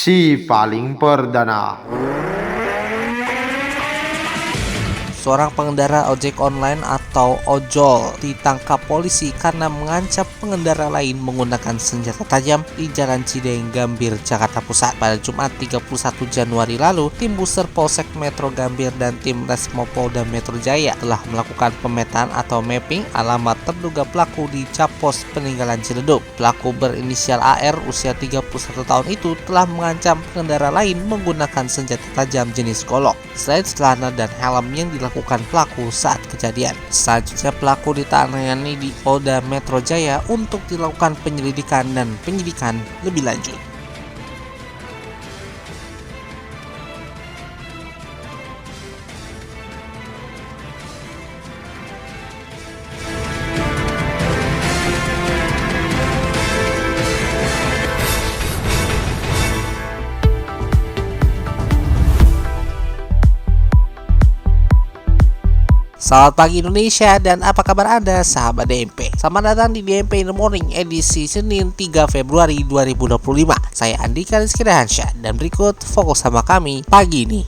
Si paling perdana. Seorang pengendara ojek online atau ojol ditangkap polisi karena mengancam pengendara lain menggunakan senjata tajam di Jalan Cideng, Gambir, Jakarta Pusat. Pada Jumat 31 Januari lalu, tim Buser Polsek Metro Gambir dan tim Resmo Polda Metro Jaya telah melakukan pemetaan atau mapping alamat terduga pelaku di Capos Peninggalan Ciledug. Pelaku berinisial AR usia 31 tahun itu telah mengancam pengendara lain menggunakan senjata tajam jenis golok. Selain celana dan helm yang dilakukan pelaku saat kejadian. Selanjutnya pelaku ditangani di Polda Metro Jaya untuk dilakukan penyelidikan dan penyidikan lebih lanjut. Selamat pagi Indonesia, dan apa kabar Anda sahabat DMP? Selamat datang di DMP in the Morning edisi Senin 3 Februari 2025. Saya Andika Rizky Rahansyah dan berikut fokus sama kami pagi ini.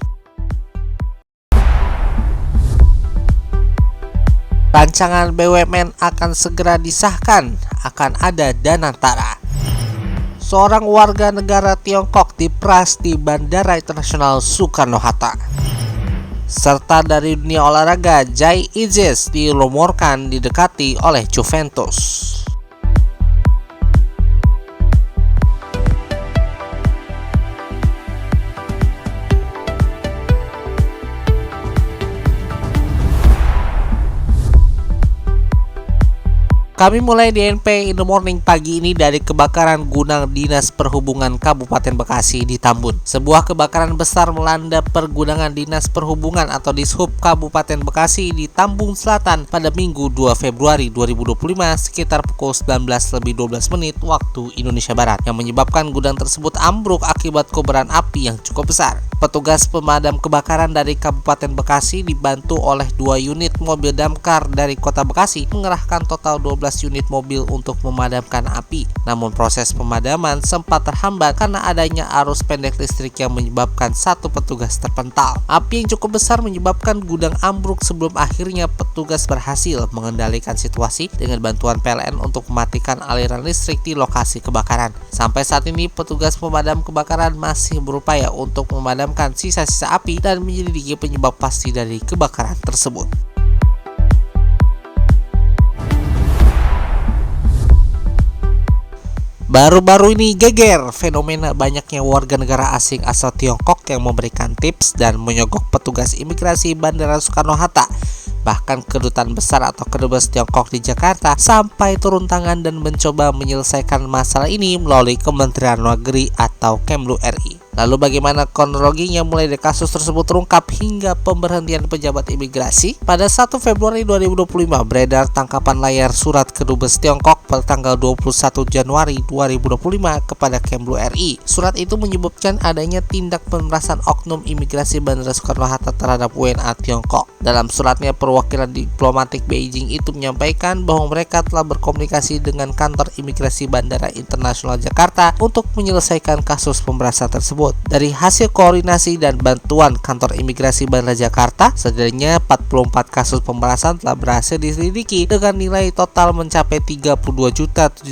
Rancangan BUMN akan segera disahkan, akan ada Danantara. Seorang warga negara Tiongkok diperas di Bandara Internasional Soekarno-Hatta. Serta dari dunia olahraga, Jai Ijes dirumorkan didekati oleh Juventus. Kami mulai DNP in the Morning pagi ini dari kebakaran gudang Dinas Perhubungan Kabupaten Bekasi di Tambun. Sebuah kebakaran besar melanda pergudangan Dinas Perhubungan atau Dishub Kabupaten Bekasi di Tambun Selatan pada Minggu 2 Februari 2025 sekitar pukul 19:12 waktu Indonesia Barat, yang menyebabkan gudang tersebut ambruk akibat kobaran api yang cukup besar. Petugas pemadam kebakaran dari Kabupaten Bekasi dibantu oleh 2 unit mobil damkar dari Kota Bekasi mengerahkan total 12 unit mobil untuk memadamkan api. Namun proses pemadaman sempat terhambat karena adanya arus pendek listrik yang menyebabkan satu petugas terpental. Api yang cukup besar menyebabkan gudang ambruk sebelum akhirnya petugas berhasil mengendalikan situasi dengan bantuan PLN untuk mematikan aliran listrik di lokasi kebakaran. Sampai saat ini petugas pemadam kebakaran masih berupaya untuk memadamkan sisa-sisa api dan menyelidiki penyebab pasti dari kebakaran tersebut. Baru-baru ini geger fenomena banyaknya warga negara asing asal Tiongkok yang memberikan tips dan menyogok petugas imigrasi Bandara Soekarno-Hatta. Bahkan kedutaan besar atau kedubes Tiongkok di Jakarta sampai turun tangan dan mencoba menyelesaikan masalah ini melalui Kementerian Luar Negeri atau Kemlu RI. Lalu bagaimana kronologinya mulai dari kasus tersebut terungkap hingga pemberhentian pejabat imigrasi? Pada 1 Februari 2025 beredar tangkapan layar surat kedubes Tiongkok pada tanggal 21 Januari 2025 kepada Kemlu RI. Surat itu menyebutkan adanya tindak pemerasan oknum imigrasi Bandara Soekarno-Hatta terhadap WNA Tiongkok. Dalam suratnya, perwakilan diplomatik Beijing itu menyampaikan bahwa mereka telah berkomunikasi dengan kantor imigrasi Bandara Internasional Jakarta untuk menyelesaikan kasus pemerasan tersebut. Dari hasil koordinasi dan bantuan kantor imigrasi Bandara Jakarta, setidaknya 44 kasus pemerasan telah berhasil diselidiki dengan nilai total mencapai 32.750.000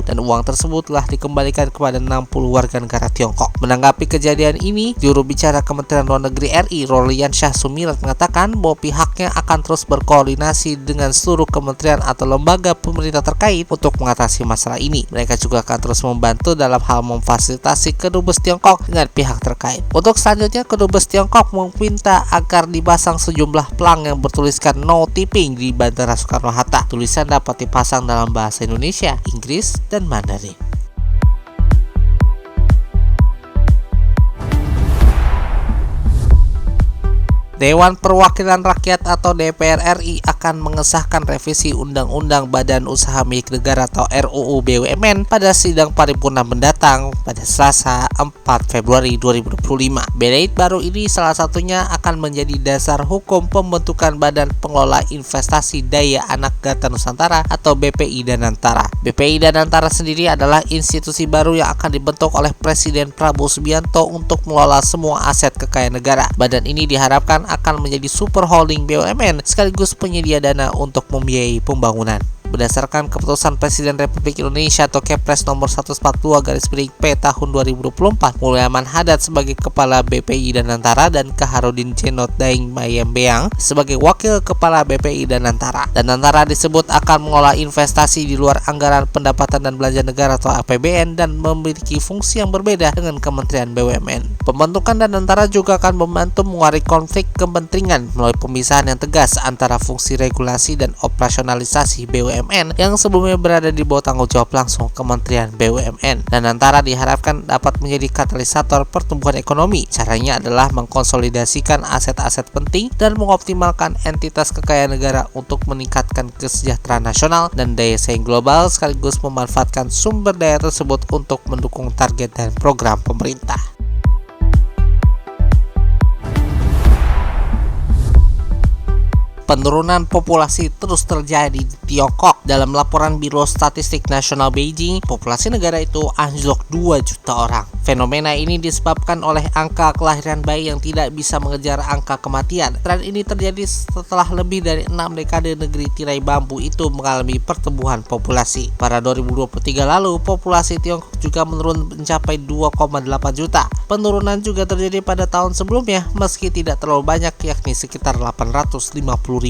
dan uang tersebut telah dikembalikan kepada 60 warga negara Tiongkok. Menanggapi kejadian ini, juru bicara Kementerian Luar Negeri RI, Rolian Syah Sumirat, mengatakan bahwa pihaknya akan terus berkoordinasi dengan seluruh kementerian atau lembaga pemerintah terkait untuk mengatasi masalah ini. Mereka juga akan terus membantu dalam hal memfasilitasi kedubes Tiongkok dengan pihak terkait. Untuk selanjutnya, kedubes Tiongkok meminta agar dipasang sejumlah pelang yang bertuliskan no tipping di Bandara Soekarno-Hatta. Tulisan dapat dipasang dalam bahasa Indonesia, Inggris, dan Mandarin. Dewan Perwakilan Rakyat atau DPR RI akan mengesahkan revisi Undang-Undang Badan Usaha Milik Negara atau RUU BUMN pada sidang paripurna mendatang pada Selasa 4 Februari 2025. Bait baru ini salah satunya akan menjadi dasar hukum pembentukan Badan Pengelola Investasi Daya Anak Gata Nusantara atau BPI Danantara. BPI Danantara sendiri adalah institusi baru yang akan dibentuk oleh Presiden Prabowo Subianto untuk mengelola semua aset kekayaan negara. Badan ini diharapkan akan menjadi super holding BUMN sekaligus penyedia dana untuk membiayai pembangunan. Berdasarkan keputusan Presiden Republik Indonesia atau Kepres nomor 142/P tahun 2024, Mulyaman Hadad sebagai Kepala BPI Danantara dan Kaharudin Cenot Daeng Mayembeang sebagai Wakil Kepala BPI Danantara. Danantara disebut akan mengelola investasi di luar anggaran pendapatan dan belanja negara atau APBN dan memiliki fungsi yang berbeda dengan Kementerian BUMN. Pembentukan Danantara juga akan membantu mengurai konflik kepentingan melalui pemisahan yang tegas antara fungsi regulasi dan operasionalisasi BUMN yang sebelumnya berada di bawah tanggung jawab langsung Kementerian BUMN. Danantara diharapkan dapat menjadi katalisator pertumbuhan ekonomi. Caranya adalah mengkonsolidasikan aset-aset penting dan mengoptimalkan entitas kekayaan negara untuk meningkatkan kesejahteraan nasional dan daya saing global sekaligus memanfaatkan sumber daya tersebut untuk mendukung target dan program pemerintah. Penurunan populasi terus terjadi di Tiongkok. Dalam laporan Biro Statistik Nasional Beijing, populasi negara itu anjlok 2 juta orang. Fenomena ini disebabkan oleh angka kelahiran bayi yang tidak bisa mengejar angka kematian. Tren ini terjadi setelah lebih dari 6 dekade negeri tirai bambu itu mengalami pertumbuhan populasi. Pada 2023 lalu, populasi Tiongkok juga menurun mencapai 2,8 juta. Penurunan juga terjadi pada tahun sebelumnya, meski tidak terlalu banyak, yakni sekitar 850.000.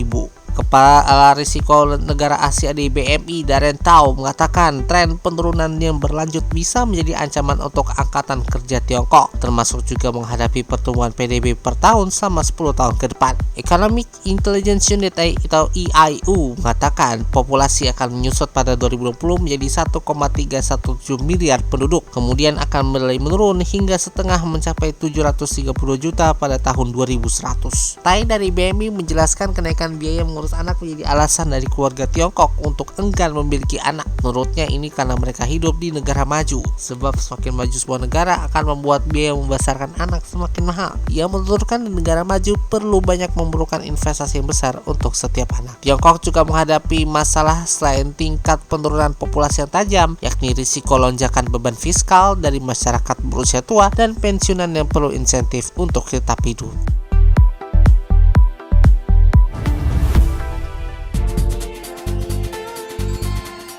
Kepala Risiko Negara Asia di BMI, Darren Tao, mengatakan tren penurunan yang berlanjut bisa menjadi ancaman untuk angkatan kerja Tiongkok, termasuk juga menghadapi pertumbuhan PDB per tahun selama 10 tahun ke depan. Economic Intelligence Unit atau EIU mengatakan populasi akan menyusut pada 2020 menjadi 1,317 miliar penduduk, kemudian akan mulai menurun hingga setengah mencapai 730 juta pada tahun 2100. Tai dari BMI menjelaskan kenaikan biaya mengurus anak menjadi alasan dari keluarga Tiongkok untuk enggan memiliki anak. Menurutnya ini karena mereka hidup di negara maju, sebab semakin maju sebuah negara akan membuat biaya membesarkan anak semakin mahal. Ia menuturkan di negara maju perlu banyak memerlukan investasi yang besar untuk setiap anak. Tiongkok juga menghadapi masalah selain tingkat penurunan populasi yang tajam, yakni risiko lonjakan beban fiskal dari masyarakat berusia tua dan pensiunan yang perlu insentif untuk tetap hidup.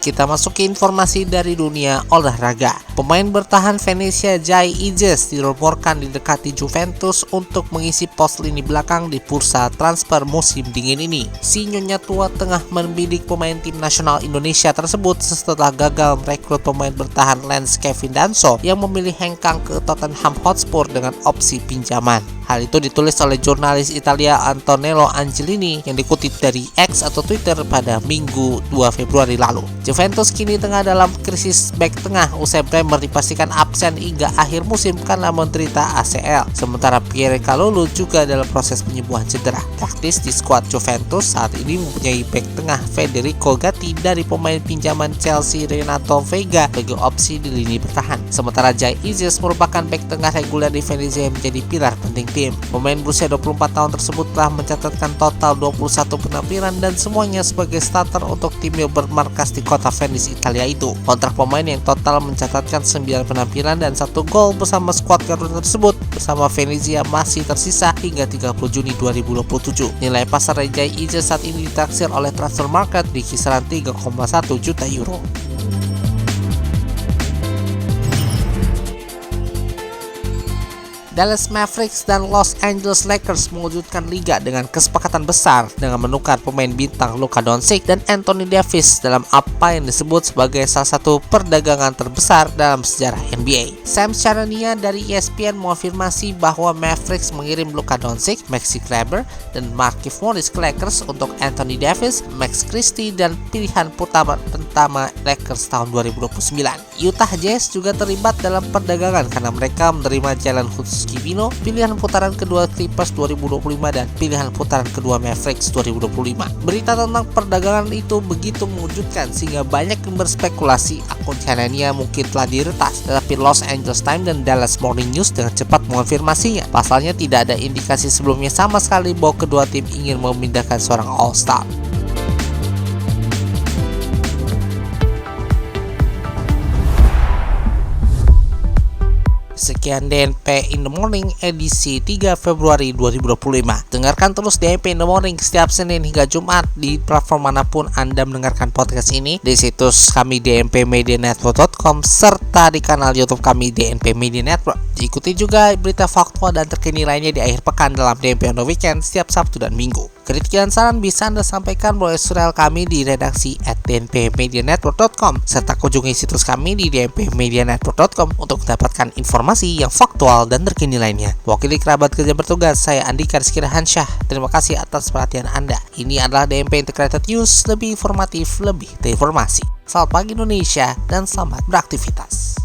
Kita masuk ke informasi dari dunia olahraga. Pemain bertahan Venezia Jai Ijes dirumorkan didekati Juventus untuk mengisi pos lini belakang di bursa transfer musim dingin ini. Si nyonya tua tengah membidik pemain tim nasional Indonesia tersebut setelah gagal merekrut pemain bertahan Lens Kevin Danso yang memilih hengkang ke Tottenham Hotspur dengan opsi pinjaman. Hal itu ditulis oleh jurnalis Italia Antonello Angelini yang dikutip dari X atau Twitter pada Minggu 2 Februari lalu. Juventus kini tengah dalam krisis bek tengah usai Bremer dipastikan absen hingga akhir musim karena menderita ACL. Sementara Pierre Kalulu juga dalam proses penyembuhan cedera. Praktis di skuad Juventus saat ini mempunyai bek tengah Federico Gatti dari pemain pinjaman Chelsea Renato Veiga sebagai opsi di lini bertahan. Sementara Jai Ijes merupakan bek tengah reguler di Venezia yang menjadi pilar penting tim. Pemain berusia 24 tahun tersebut telah mencatatkan total 21 penampilan dan semuanya sebagai starter untuk tim yang bermarkas di kota Venice, Italia itu. Kontrak pemain yang total mencatatkan 9 penampilan dan 1 gol bersama skuad Garuda tersebut bersama Venezia masih tersisa hingga 30 Juni 2027. Nilai pasar Jai Ijes saat ini ditaksir oleh Transfer Market di kisaran 3,1 juta euro. Dallas Mavericks dan Los Angeles Lakers mewujudkan liga dengan kesepakatan besar dengan menukar pemain bintang Luka Doncic dan Anthony Davis dalam apa yang disebut sebagai salah satu perdagangan terbesar dalam sejarah NBA. Sam Charania dari ESPN mengonfirmasi bahwa Mavericks mengirim Luka Doncic, Maxi Kleber, dan Markieff Morris ke Lakers untuk Anthony Davis, Max Christie, dan pilihan pertama Lakers tahun 2029. Utah Jazz juga terlibat dalam perdagangan karena mereka menerima Jalen Hood-Schifino, pilihan putaran kedua Clippers 2025 dan pilihan putaran kedua Mavericks 2025. Berita tentang perdagangan itu begitu mengejutkan sehingga banyak yang berspekulasi akun Canania mungkin telah diretas, tetapi Los Angeles Times dan Dallas Morning News dengan cepat mengonfirmasinya. Pasalnya tidak ada indikasi sebelumnya sama sekali bahwa kedua tim ingin memindahkan seorang All-Star. Sekian DNP in the Morning edisi 3 Februari 2025. Dengarkan terus DNP in the Morning setiap Senin hingga Jumat di platform manapun Anda mendengarkan podcast ini, di situs kami dnpmedianetwork.com serta di kanal YouTube kami DNP Media Network. Ikuti juga berita faktual dan terkini lainnya di akhir pekan dalam DNP on the Weekend setiap Sabtu dan Minggu. Kritik dan saran bisa Anda sampaikan melalui surel kami di redaksi @dnpmedianetwork.com serta kunjungi situs kami di dnpmedianetwork.com untuk mendapatkan informasi yang faktual dan terkini lainnya. Wakili kerabat kerja bertugas, saya Andika Rizky Rahansyah. Terima kasih atas perhatian Anda. Ini adalah DNP Integrated News, lebih informatif, lebih terinformasi. Selamat pagi Indonesia dan selamat beraktivitas.